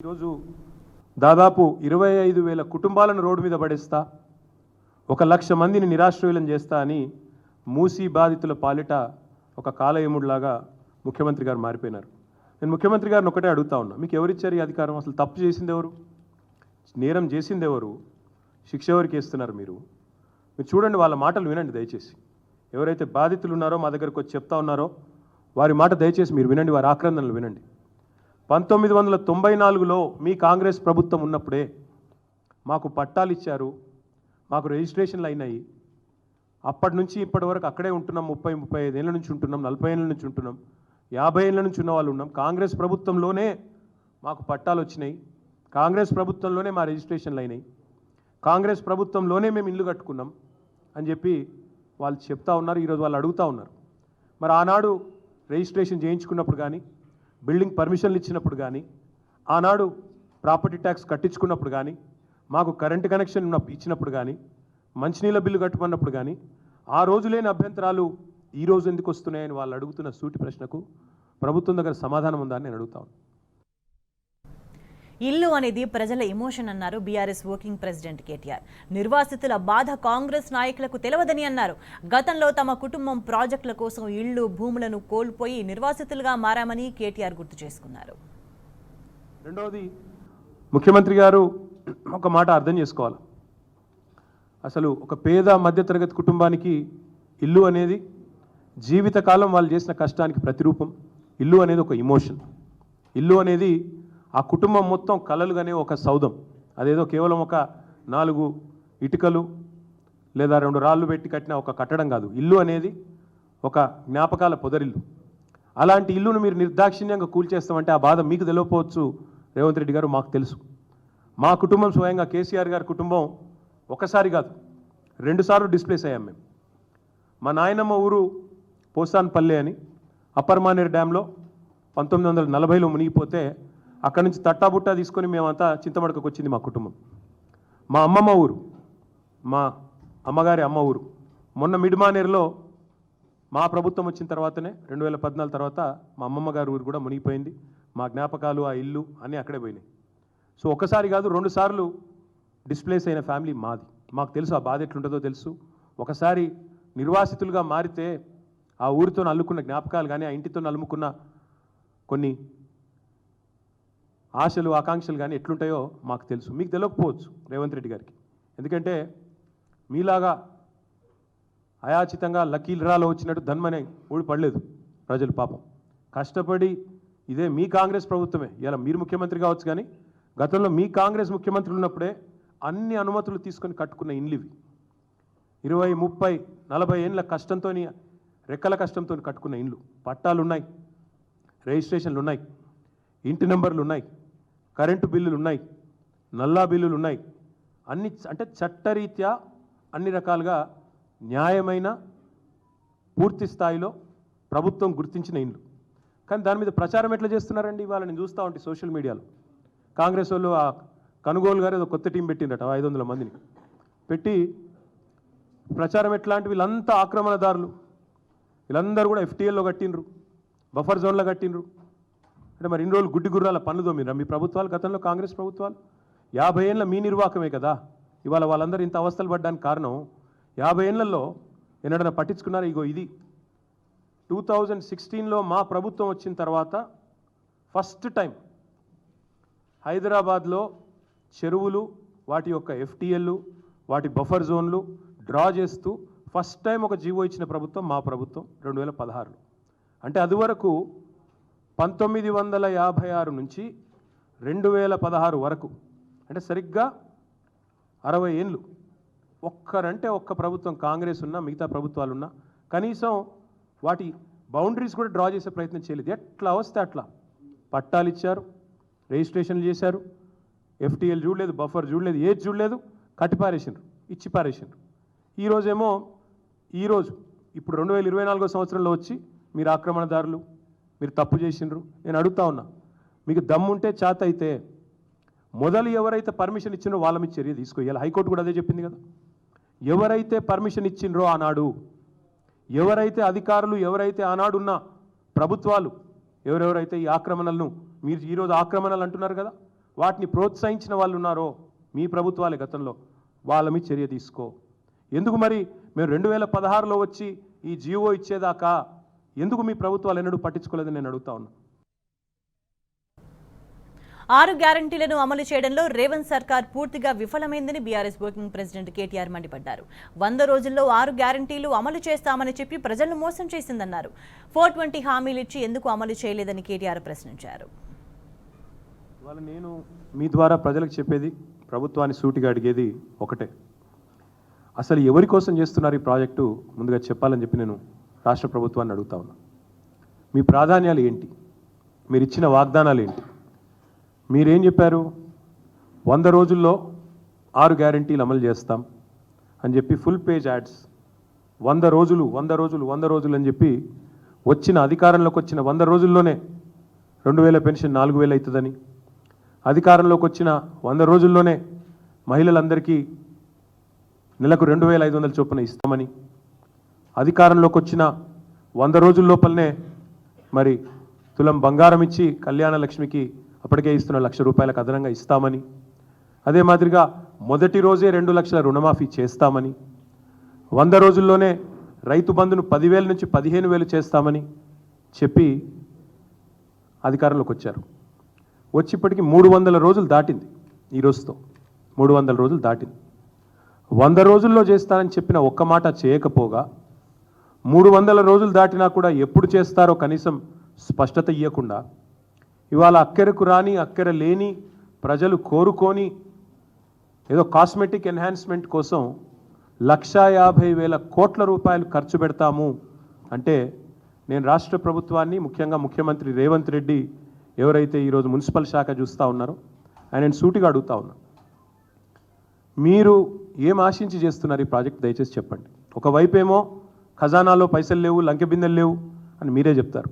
ఈరోజు దాదాపు 25,000 కుటుంబాలను రోడ్డు మీద పడేస్తా, 1,00,000 మందిని నిరాశ్రయులను చేస్తా అని మూసీ బాధితుల పాలిట ఒక కాలయముడిలాగా ముఖ్యమంత్రి గారు మారిపోయినారు. నేను ముఖ్యమంత్రి గారిని ఒకటే అడుగుతా ఉన్నా, మీకు ఎవరిచ్చారు ఈ అధికారం? అసలు తప్పు చేసింది ఎవరు? నేరం చేసింది ఎవరు? శిక్ష ఎవరికి వేస్తున్నారు మీరు చూడండి, వాళ్ళ మాటలు వినండి దయచేసి. ఎవరైతే బాధితులు ఉన్నారో మా దగ్గరకు వచ్చి చెప్తా ఉన్నారో వారి మాట దయచేసి మీరు వినండి, వారి ఆక్రందనలు వినండి. 1994లో మీ కాంగ్రెస్ ప్రభుత్వం ఉన్నప్పుడే మాకు పట్టాలు ఇచ్చారు, మాకు రిజిస్ట్రేషన్లు అయినాయి. అప్పటి నుంచి ఇప్పటి వరకు అక్కడే ఉంటున్నాం. 30-35 ఏళ్ళ నుంచి ఉంటున్నాం, 40 ఏళ్ళ నుంచి ఉంటున్నాం, 50 ఏళ్ళ నుంచి ఉన్న వాళ్ళు ఉన్నాం. కాంగ్రెస్ ప్రభుత్వంలోనే మాకు పట్టాలు వచ్చినాయి, కాంగ్రెస్ ప్రభుత్వంలోనే మా రిజిస్ట్రేషన్లు అయినాయి, కాంగ్రెస్ ప్రభుత్వంలోనే మేము ఇల్లు కట్టుకున్నాం అని చెప్పి వాళ్ళు చెప్తా ఉన్నారు. ఈరోజు వాళ్ళు అడుగుతూ ఉన్నారు, మరి ఆనాడు రిజిస్ట్రేషన్ చేయించుకున్నప్పుడు కానీ, బిల్డింగ్ పర్మిషన్లు ఇచ్చినప్పుడు కానీ, ఆనాడు ప్రాపర్టీ ట్యాక్స్ కట్టించుకున్నప్పుడు కానీ, మాకు కరెంటు కనెక్షన్ ఇచ్చినప్పుడు కానీ, మంచినీళ్ళ బిల్లు కట్టుకున్నప్పుడు కానీ ఆ రోజు లేని అభ్యంతరాలు ఈ రోజు ఎందుకు వస్తున్నాయని వాళ్ళు అడుగుతున్న సూటి ప్రశ్నకు ప్రభుత్వం దగ్గర సమాధానం ఉందా అని నేను అడుగుతాను. ఇల్లు అనేది ప్రజల ఎమోషన్ అన్నారు బీఆర్ఎస్ వర్కింగ్ ప్రెసిడెంట్ కేటీఆర్. నిర్వాసితుల బాధ కాంగ్రెస్ నాయకులకు తెలియదని అన్నారు. గతంలో తమ కుటుంబం ప్రాజెక్టుల కోసం ఇళ్లు భూములను కోల్పోయి నిర్వాసితులుగా మారామని కేటీఆర్ గుర్తు చేసుకున్నారు. రెండవది, ముఖ్యమంత్రి గారు ఒక మాట అర్థం చేసుకోవాలి. అసలు ఒక పేద మధ్యతరగతి కుటుంబానికి ఇల్లు అనేది జీవితకాలం వాళ్ళు చేసిన కష్టానికి ప్రతిరూపం. ఇల్లు అనేది ఒక ఎమోషన్. ఇల్లు అనేది ఆ కుటుంబం మొత్తం కలలుగానే ఒక సౌధం. అదేదో కేవలం ఒక 4 ఇటుకలు లేదా 2 రాళ్ళు పెట్టి కట్టిన ఒక కట్టడం కాదు. ఇల్లు అనేది ఒక జ్ఞాపకాల పొదరిల్లు. అలాంటి ఇల్లును మీరు నిర్దాక్షిణ్యంగా కూల్చేస్తామంటే ఆ బాధ మీకు తెలియకపోవచ్చు రేవంత్ రెడ్డి గారు, మాకు తెలుసు. మా కుటుంబం స్వయంగా కేసీఆర్ గారి కుటుంబం ఒకసారి కాదు 2 సార్లు డిస్ప్లేస్ అయ్యాం మేము. మా నాయనమ్మ ఊరు పోసాన్పల్లె అని అప్పర్ మానేరు డ్యాంలో 1940లో మునిగిపోతే అక్కడి నుంచి తట్టాబుట్టా తీసుకొని మేమంతా చింతమడకకు వచ్చింది మా కుటుంబం. మా అమ్మమ్మ ఊరు, మా అమ్మగారి అమ్మ ఊరు మొన్న మిడ్మానేరులో మా ప్రభుత్వం వచ్చిన తర్వాతనే 2014 తర్వాత మా అమ్మమ్మ గారి ఊరు కూడా మునిగిపోయింది. మా జ్ఞాపకాలు, ఆ ఇల్లు అన్నీ అక్కడే పోయినాయి. సో ఒకసారి కాదు 2 సార్లు డిస్ప్లేస్ అయిన ఫ్యామిలీ మాది. మాకు తెలుసు ఆ బాధ ఎట్లుంటుందో తెలుసు. ఒకసారి నిర్వాసితులుగా మారితే ఆ ఊరితో అల్లుకున్న జ్ఞాపకాలు కానీ, ఆ ఇంటితో అల్లుకున్న కొన్ని ఆశలు, ఆకాంక్షలు కానీ ఎట్లుంటాయో మాకు తెలుసు. మీకు తెలియకపోవచ్చు రేవంత్ రెడ్డి గారికి, ఎందుకంటే మీలాగా అయాచితంగా లకీల్రాలో వచ్చినట్టు ధన్మనే ఊడిపడలేదు ప్రజలు. పాపం కష్టపడి, ఇదే మీ కాంగ్రెస్ ప్రభుత్వమే, ఇలా మీరు ముఖ్యమంత్రి కావచ్చు కానీ గతంలో మీ కాంగ్రెస్ ముఖ్యమంత్రులు ఉన్నప్పుడే అన్ని అనుమతులు తీసుకొని కట్టుకున్న ఇండ్లు ఇవి. 20, 30, 40 ఏళ్ళ కష్టంతో, రెక్కల కష్టంతో కట్టుకున్న ఇండ్లు. పట్టాలు ఉన్నాయి, రిజిస్ట్రేషన్లు ఉన్నాయి, ఇంటి నెంబర్లు ఉన్నాయి, కరెంటు బిల్లులు ఉన్నాయి, నల్లా బిల్లులు ఉన్నాయి. అన్ని అంటే చట్టరీత్యా అన్ని రకాలుగా న్యాయమైన పూర్తి స్థాయిలో ప్రభుత్వం గుర్తించిన ఇండ్లు. కానీ దాని మీద ప్రచారం ఎట్లా చేస్తున్నారండి? ఇవాళ నేను చూస్తూ ఉంటే సోషల్ మీడియాలో కాంగ్రెస్ వాళ్ళు ఆ కనుగోలు గారు ఏదో కొత్త టీం పెట్టిందట, 500 మందిని పెట్టి ప్రచారం ఎట్లాంటి, వీళ్ళంతా ఆక్రమణదారులు, వీళ్ళందరూ కూడా FTLలో కట్టినరు, బఫర్ జోన్లో కట్టినరు. అంటే మరి ఇన్ని రోజులు గుడ్డి గుర్రాల పనులు మీరు మీ ప్రభుత్వాలు, గతంలో కాంగ్రెస్ ప్రభుత్వాలు 50 ఏళ్ళ మీ నిర్వాహకమే కదా ఇవాళ వాళ్ళందరూ ఇంత అవస్థలు పడ్డానికి కారణం. 50 ఏళ్లలో ఎన్నడన్నా పట్టించుకున్నారు? ఇగో ఇది 2016లో మా ప్రభుత్వం వచ్చిన తర్వాత ఫస్ట్ టైం హైదరాబాద్లో చెరువులు, వాటి యొక్క FTL, వాటి బఫర్ జోన్లు డ్రా చేస్తూ ఫస్ట్ టైం ఒక జీవో ఇచ్చిన ప్రభుత్వం మా ప్రభుత్వం 2016లో. అంటే అది వరకు 1956 నుంచి 2016 వరకు, అంటే సరిగ్గా 60 ఏళ్ళు ఒక్కరంటే ఒక్క ప్రభుత్వం కాంగ్రెస్ ఉన్నా, మిగతా ప్రభుత్వాలు ఉన్నా కనీసం వాటి బౌండరీస్ కూడా డ్రా చేసే ప్రయత్నం చేయలేదు. ఎట్లా వస్తే అట్లా పట్టాలు ఇచ్చారు, రిజిస్ట్రేషన్లు చేశారు, FTL చూడలేదు, బఫర్ చూడలేదు, ఏది చూడలేదు, కట్టిపారేసినారు, ఇచ్చి పారేసినారు. ఈరోజేమో ఇప్పుడు 2024 సంవత్సరంలో వచ్చి మీరు ఆక్రమణదారులు, మీరు తప్పు చేసినారు. నేను అడుగుతా ఉన్నా, మీకు దమ్ముంటే చేత అయితే మొదలు ఎవరైతే పర్మిషన్ ఇచ్చినో వాళ్ళ మీద చర్య తీసుకోవాలి. హైకోర్టు కూడా అదే చెప్పింది కదా. ఎవరైతే పర్మిషన్ ఇచ్చిండ్రో ఆనాడు, ఎవరైతే అధికారులు, ఎవరైతే ఆనాడున్న ప్రభుత్వాలు ఎవరెవరైతే ఈ ఆక్రమణలను మీరు ఈరోజు ఆక్రమణలు అంటున్నారు కదా, వాటిని ప్రోత్సహించిన వాళ్ళు ఉన్నారో మీ ప్రభుత్వాలే గతంలో, వాళ్ళ మీద చర్య తీసుకో. ఎందుకు మరి మేము 2016లో వచ్చి ఈ జీవో ఇచ్చేదాకా ఎందుకు మీ ప్రభుత్వాలు ఎన్నడూ పట్టించుకోలేదని నేను అడుగుతా ఉన్నా. 6 గ్యారంటీలను అమలు చేయడంలో రేవంత్ సర్కార్ పూర్తిగా విఫలమైందని బీఆర్ఎస్ వర్కింగ్ ప్రెసిడెంట్ కేటీఆర్ మండిపడ్డారు. 100 రోజుల్లో 6 గ్యారంటీలు అమలు చేస్తామని చెప్పి ప్రజలను మోసం చేసిందన్నారు. 420 హామీలు ఇచ్చి ఎందుకు అమలు చేయలేదని కేటీఆర్ ప్రశ్నించారు. ఇవాళ నేను మీ ద్వారా ప్రజలకు చెప్పేది, ప్రభుత్వాన్ని సూటిగా అడిగేది ఒకటే. అసలు ఎవరి కోసం చేస్తున్నారు ఈ ప్రాజెక్టు ముందుగా చెప్పాలని చెప్పి నేను రాష్ట్ర ప్రభుత్వాన్ని అడుగుతా ఉన్నా. మీ ప్రాధాన్యాలు ఏంటి? మీరు ఇచ్చిన వాగ్దానాలు ఏంటి? మీరేం చెప్పారు? 100 రోజుల్లో 6 గ్యారంటీలు అమలు చేస్తాం అని చెప్పి ఫుల్ పేజ్ యాడ్స్, 100 రోజులు 100 రోజులు 100 రోజులు అని చెప్పి అధికారంలోకి వచ్చిన 100 రోజుల్లోనే 2000 పెన్షన్ 4000 అవుతుందని, అధికారంలోకి వచ్చిన 100 రోజుల్లోనే మహిళలందరికీ నెలకు 2500 చొప్పున ఇస్తామని, అధికారంలోకి వచ్చిన 100 రోజుల లోపలనే మరి తులం బంగారం ఇచ్చి కళ్యాణ లక్ష్మికి అప్పటికే ఇస్తున్న ₹1,00,000 అదనంగా ఇస్తామని, అదే మాదిరిగా మొదటి రోజే 2 లక్షల రుణమాఫీ చేస్తామని, 100 రోజుల్లోనే రైతు బంధును 10,000 నుంచి 15,000 చేస్తామని చెప్పి అధికారంలోకి వచ్చారు. వచ్చి ఇప్పటికి 300 రోజులు దాటింది. ఈ రోజుతో 300 రోజులు దాటింది. 100 రోజుల్లో చేస్తానని చెప్పిన ఒక్క మాట చేయకపోగా 300 రోజులు దాటినా కూడా ఎప్పుడు చేస్తారో కనీసం స్పష్టత ఇవ్వకుండా, ఇవాళ అక్కరకు రాని అక్కర లేని ప్రజలు కోరుకొని ఏదో కాస్మెటిక్ ఎన్హాన్స్మెంట్ కోసం 1,50,000 కోట్ల రూపాయలు ఖర్చు పెడతాము అంటే, నేను రాష్ట్ర ప్రభుత్వాన్ని, ముఖ్యంగా ముఖ్యమంత్రి రేవంత్ రెడ్డి ఎవరైతే ఈరోజు మున్సిపల్ శాఖ చూస్తూ ఉన్నారో ఆయన సూటిగా అడుగుతా ఉన్నా, మీరు ఏం ఆశించి చేస్తున్నారు ఈ ప్రాజెక్ట్? దయచేసి చెప్పండి. ఒకవైపేమో ఖజానాలో పైసలు లేవు, లంకె బిందెలు లేవు అని మీరే చెప్తారు.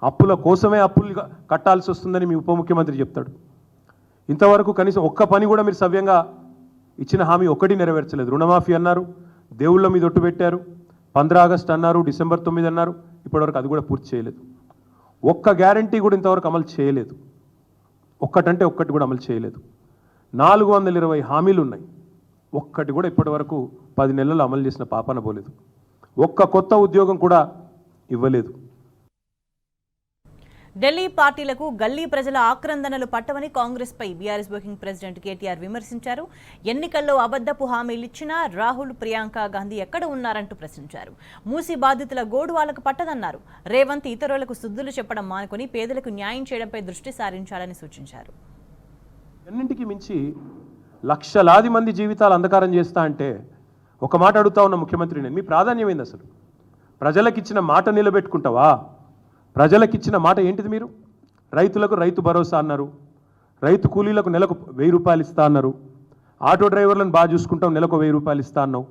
అప్పుల కోసమే అప్పులు కట్టాల్సి వస్తుందని మీ ఉప ముఖ్యమంత్రి చెప్తాడు. ఇంతవరకు కనీసం ఒక్క పని కూడా మీరు సవ్యంగా ఇచ్చిన హామీ ఒక్కటి నెరవేర్చలేదు. రుణమాఫీ అన్నారు, దేవుళ్ళ మీద ఒట్టు పెట్టారు, 15 ఆగస్టు అన్నారు, December 9 అన్నారు, ఇప్పటివరకు అది కూడా పూర్తి చేయలేదు. ఒక్క గ్యారంటీ కూడా ఇంతవరకు అమలు చేయలేదు. ఒక్కటంటే ఒక్కటి కూడా అమలు చేయలేదు. 420 హామీలు ఉన్నాయి, ఒక్కటి కూడా ఇప్పటివరకు 10 నెలలు అమలు చేసిన పాపన పోలేదు. ఒక్క కొత్త ఉద్యోగం కూడా ఇవ్వలేదు. ఢిల్లీ పార్టీలకు గల్లీ ప్రజల ఆక్రందనలు పట్టవని కాంగ్రెస్ పై బీఆర్ఎస్ వర్కింగ్ ప్రెసిడెంట్ కేటీఆర్ విమర్శించారు. ఎన్నికల్లో అబద్ధపు హామీలిచ్చినా రాహుల్, ప్రియాంక గాంధీ ఎక్కడ ఉన్నారంటూ ప్రశ్నించారు. మూసీ బాధితుల గోడు వాళ్ళకు పట్టదన్నారు. రేవంత్ ఇతరులకు శుద్ధులు చెప్పడం మానుకొని పేదలకు న్యాయం చేయడంపై దృష్టి సారించాలని సూచించారు. ఎన్నింటికి మించి లక్షలాది మంది జీవితాలు అంధకారం చేస్తా అంటే ఒక మాట అడుగుతా ఉన్న ముఖ్యమంత్రి నేను, మీ ప్రాధాన్యం ఏంది? అసలు ప్రజలకిచ్చిన మాట నిలబెట్టుకుంటావా? ప్రజలకిచ్చిన మాట ఏంటిది? మీరు రైతులకు రైతు భరోసా అన్నారు, రైతు కూలీలకు నెలకు 1000 రూపాయలు ఇస్తా అన్నారు, ఆటో డ్రైవర్లను బాగా చూసుకుంటాం నెలకు 1000 రూపాయలు ఇస్తా అన్నావు,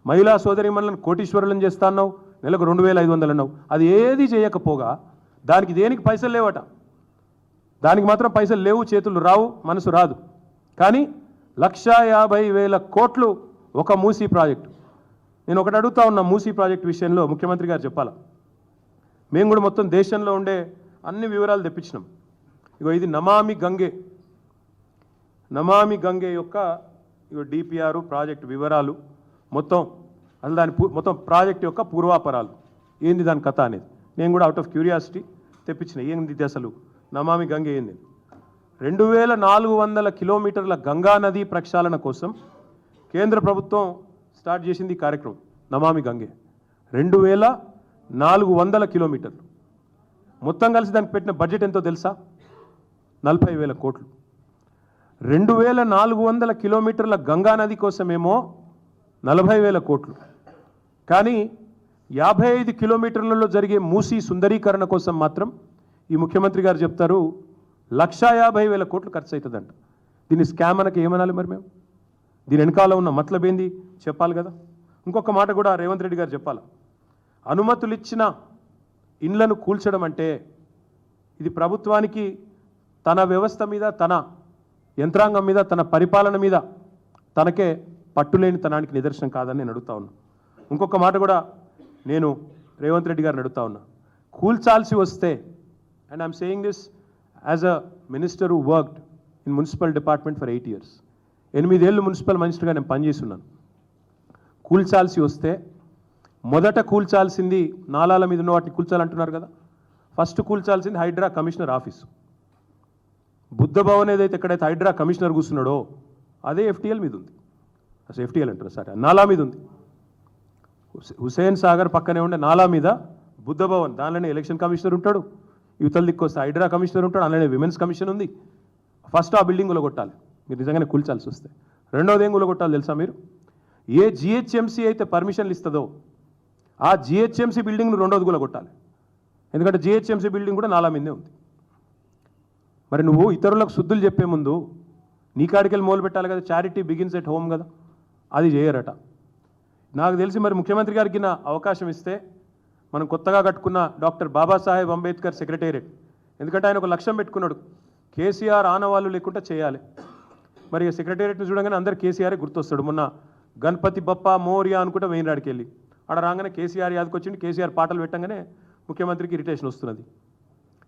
మహిళా సోదరిమణులను కోటీశ్వరులను చేస్తా అన్నావు, నెలకు 2500 అన్నావు. అది ఏది చేయకపోగా దానికి దేనికి పైసలు లేవట. దానికి మాత్రం పైసలు లేవు, చేతులు రావు, మనసు రాదు. కానీ 1,50,000 కోట్లు ఒక మూసీ ప్రాజెక్టు. నేను ఒకటి అడుగుతా ఉన్నా, మూసీ ప్రాజెక్టు విషయంలో ముఖ్యమంత్రి గారు చెప్పాలా. మేము కూడా మొత్తం దేశంలో ఉండే అన్ని వివరాలు తెప్పించినాం. ఇగో ఇది నమామి గంగే యొక్క ఇగో డిపిఆర్ ప్రాజెక్టు వివరాలు మొత్తం, అసలు దాని మొత్తం ప్రాజెక్ట్ యొక్క పూర్వాపరాలు ఏంది, దాని కథ అనేది నేను కూడా అవుట్ ఆఫ్ క్యూరియాసిటీ తెప్పించిన. ఏంది అసలు నమామి గంగే ఏంది? 2400 కిలోమీటర్ల గంగా నది ప్రక్షాళన కోసం కేంద్ర ప్రభుత్వం స్టార్ట్ చేసింది ఈ కార్యక్రమం నమామి గంగే. 2400 కిలోమీటర్లు మొత్తం కలిసి దానికి పెట్టిన బడ్జెట్ ఎంతో తెలుసా? 40,000 కోట్లు. 2400 కిలోమీటర్ల గంగా నది కోసమేమో 40,000 కోట్లు. కానీ 55 కిలోమీటర్లలో జరిగే మూసీ సుందరీకరణ కోసం మాత్రం ఈ ముఖ్యమంత్రి గారు చెప్తారు 1,50,000 కోట్లు ఖర్చు అవుతుందంట. దీన్ని స్కామ్ అనక ఏమనాలి మరి మేము? దీని వెనకాల ఉన్న మతలబేంది చెప్పాలి కదా. ఇంకొక మాట కూడా రేవంత్ రెడ్డి గారు చెప్పాలి. అనుమతులు ఇచ్చిన ఇండ్లను కూల్చడం అంటే ఇది ప్రభుత్వానికి తన వ్యవస్థ మీద, తన యంత్రాంగం మీద, తన పరిపాలన మీద తనకే పట్టులేని తనానికి నిదర్శనం కాదని నేను అడుగుతా ఉన్నా. ఇంకొక మాట కూడా నేను రేవంత్ రెడ్డి గారిని అడుగుతా ఉన్నా. కూల్చాల్సి వస్తే, and I'm saying this as a minister who worked in municipal department for 8 years. 8 ఏళ్ళు మున్సిపల్ మినిస్టర్గా నేను పనిచేస్తున్నాను. కూల్చాల్సి వస్తే మొదట కూల్చాల్సింది నాలాల మీద ఉన్న వాటిని కూల్చాలంటున్నారు కదా, ఫస్ట్ కూల్చాల్సింది హైడ్రా కమిషనర్ ఆఫీసు. బుద్ధ భవన్ ఏదైతే ఎక్కడైతే హైడ్రా కమిషనర్ కూర్చున్నాడో అదే FTL మీద ఉంది. అసలు FTL అంటారు సరే, నాలా మీద ఉంది. హుసేన్ సాగర్ పక్కనే ఉండే నాలా మీద బుద్ధ భవన్, దానిలోనే ఎలక్షన్ కమిషనర్ ఉంటాడు, యువతల దిక్కొస్తే హైడ్రా కమిషనర్ ఉంటాడు, అందులోనే విమెన్స్ కమిషన్ ఉంది. ఫస్ట్ ఆ బిల్డింగ్ కొట్టాలి మీరు నిజంగానే కూల్చాల్సి వస్తే. రెండోది ఏం కొట్టాలి తెలుసా మీరు? ఏ GHMC అయితే పర్మిషన్లు ఇస్తుందో ఆ GHMC బిల్డింగ్ను రెండోది కొట్టాలి. ఎందుకంటే GHMC బిల్డింగ్ కూడా నాలా మీదే ఉంది. మరి నువ్వు ఇతరులకు శుద్ధులు చెప్పే ముందు నీ కాడికెళ్ళి మొదలు పెట్టాలి కదా. చారిటీ బిగిన్స్ ఎట్ హోమ్ కదా, అది చేయరట. నాకు తెలిసి మరి ముఖ్యమంత్రి గారికి నా అవకాశం ఇస్తే మనం కొత్తగా కట్టుకున్న డాక్టర్ బాబాసాహెబ్ అంబేద్కర్ సెక్రటేరియట్, ఎందుకంటే ఆయన ఒక లక్ష్యం పెట్టుకున్నాడు, కేసీఆర్ ఆనవాళ్ళు లేకుండా చేయాలి. మరి సెక్రటేరియట్ని చూడగానే అందరు కేసీఆరే గుర్తొస్తాడు. మొన్న గణపతి బప్ప మోరియా అనుకుంటే వెయిన్రాడికి వెళ్ళి ఆడ రాగానే కేసీఆర్ యాదకి వచ్చింది, కేసీఆర్ పాటలు పెట్టగానే ముఖ్యమంత్రికి ఇరిటేషన్ వస్తున్నది.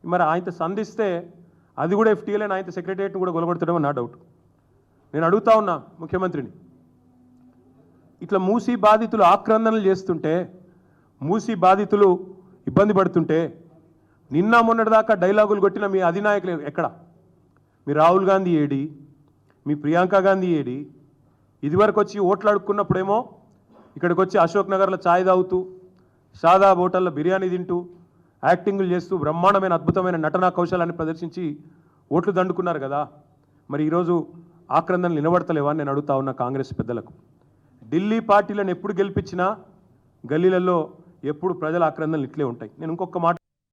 మరి ఆయనతో సంధిస్తే అది కూడా FTL అని ఆయన సెక్రటేరియట్ని కూడా గొలగొడతాడేమో నా డౌట్. నేను అడుగుతా ఉన్నా ముఖ్యమంత్రిని, ఇట్లా మూసీ బాధితులు ఆక్రందనలు చేస్తుంటే, మూసీ బాధితులు ఇబ్బంది పడుతుంటే నిన్న మొన్నటిదాకా డైలాగులు కొట్టిన మీ అధినాయకులు ఎక్కడ? మీ రాహుల్ గాంధీ ఏడి, మీ ప్రియాంక గాంధీ ఏడి? ఇదివరకు వచ్చి ఓట్లు అడుక్కున్నప్పుడేమో ఇక్కడికి వచ్చి అశోక్ నగర్లో ఛాయ్ తాగుతూ, షాదా హోటల్లో బిర్యానీ తింటూ, యాక్టింగ్లు చేస్తూ బ్రహ్మాండమైన అద్భుతమైన నటనా కౌశలాన్ని ప్రదర్శించి ఓట్లు దండుకున్నారు కదా. మరి ఈరోజు ఆక్రందనలు నిలబడతలేవా అని నేను అడుగుతా ఉన్నా కాంగ్రెస్ పెద్దలకు. ఢిల్లీ పార్టీలను ఎప్పుడు గెలిపించినా గల్లీలలో ఎప్పుడు ప్రజల ఆక్రందనలు ఇట్లే ఉంటాయి. నేను ఇంకొక మాట